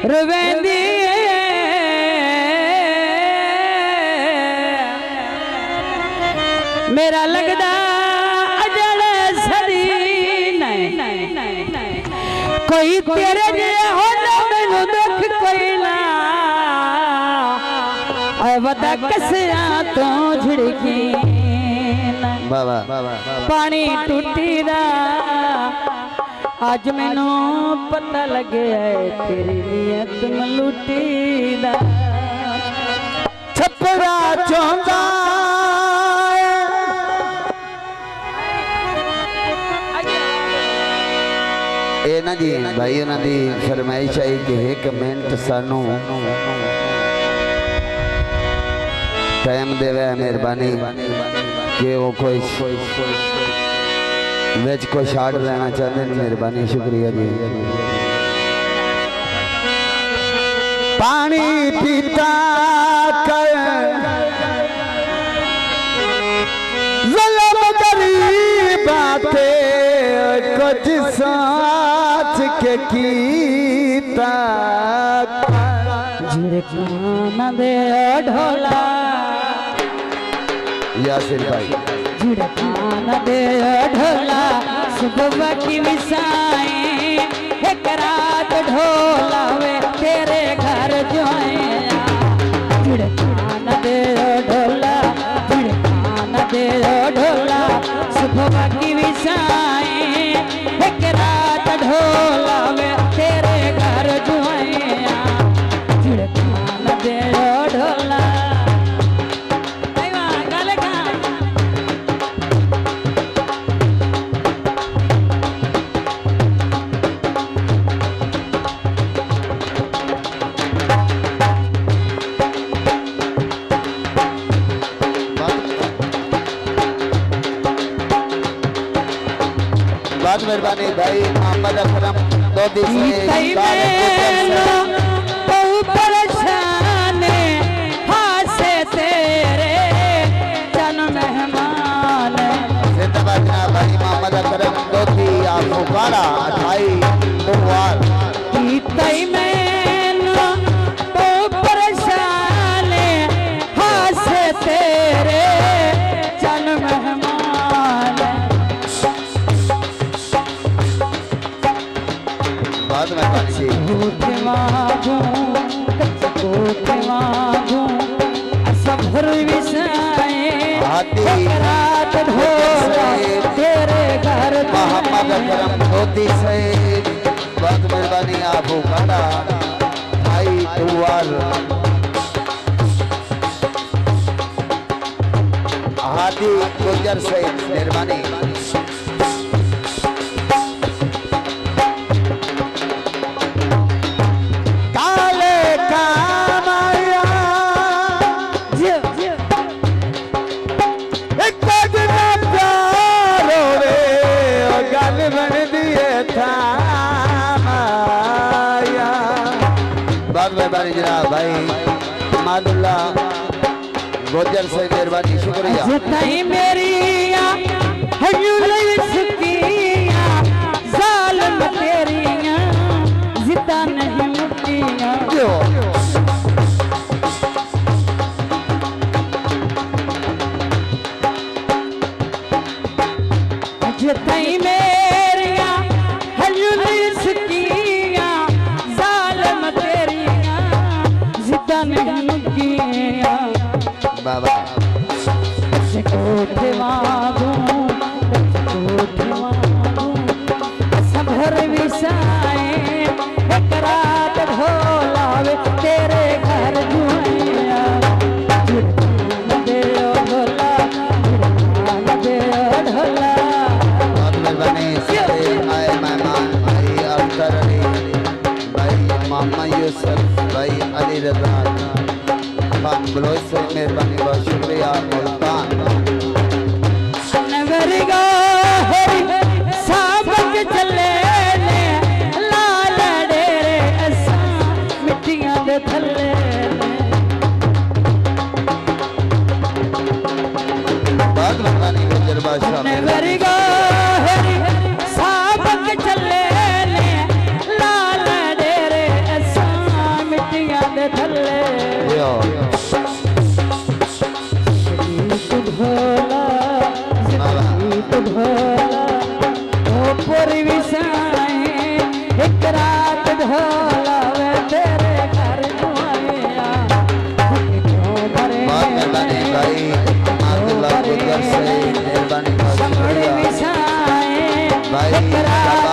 रवेंदी मेरा लगदा अजल सरी नहीं कोई तेरे जिहा होना मैनू दुख कोई ना वदा कसिया तो झिड़की पानी टूटी दा आज मैनू पता लगे तेरी नीयत मलूटी दा छपरा चौंदा ए ना जी भाई उन्हां दी फरमाइश आई कि एक मिनट सानू टाइम देवे मेहरबानी कि वो कोई विच कोई शाट लेना चाहते हैं मेहरबानी शुक्रिया जी। पानी पीता कर ज़ुल्म गरीबाते कुछ साथ के कीता झिड़काना दे ढोला यासिर भाई झिड़काना दे ढोला सुबह की विसाए एक रात ढोला वे तेरे घर जो आया झिड़काना दे ढोला झिड़काना दे ढोला सुबह की विसाए एक रात ढोला वे तेरे घर जो आया झिड़काना दे ढोला बहुत मेहरबानी भाई मोहम्मद अकरम दो दिन परेशान हासे तेरे जन मेहमान जिंदाबाद भाई मोहम्मद अकरम दो दी आपको बारा 28 मुबारक तई मैनू तो परेशान हासे तेरे जन मेहमान बहुत मेहरबानी जी तेरे घर मोहम्मद अकरम धोती से बहुत मेहरबानी आपको बड़ा भाई टुवाल हादी गुजर से मेहरबानी मेहरबानी जनाब भाई मादुल्ला गुजर से मेहरबानी शुक्रिया मेरी जालिम तेरिया जिदा नहीं मुक्तियां जितई मेरिया बाबा सभर विसाए एक रात ढोला वे तेरे घर जुआया दे ढोला दे ढोला बहुत मेहरबानी सारे आए मेहमान भाई अख्तर अली भाई मोहम्मद यूसुफ भाई अली रजा खान बलोच से मेहरबानी बहुत शुक्रिया मुल्तान नगरगा साबक चले लाल डेरे असा मिट्टियां दे थले बहुत मेहरबानी गुजर बादशाह नगरगा साबक चले लाल डेरे असा मेहरबानी बहुत संगड़ शुक्रिया मिसाए भाई इकरार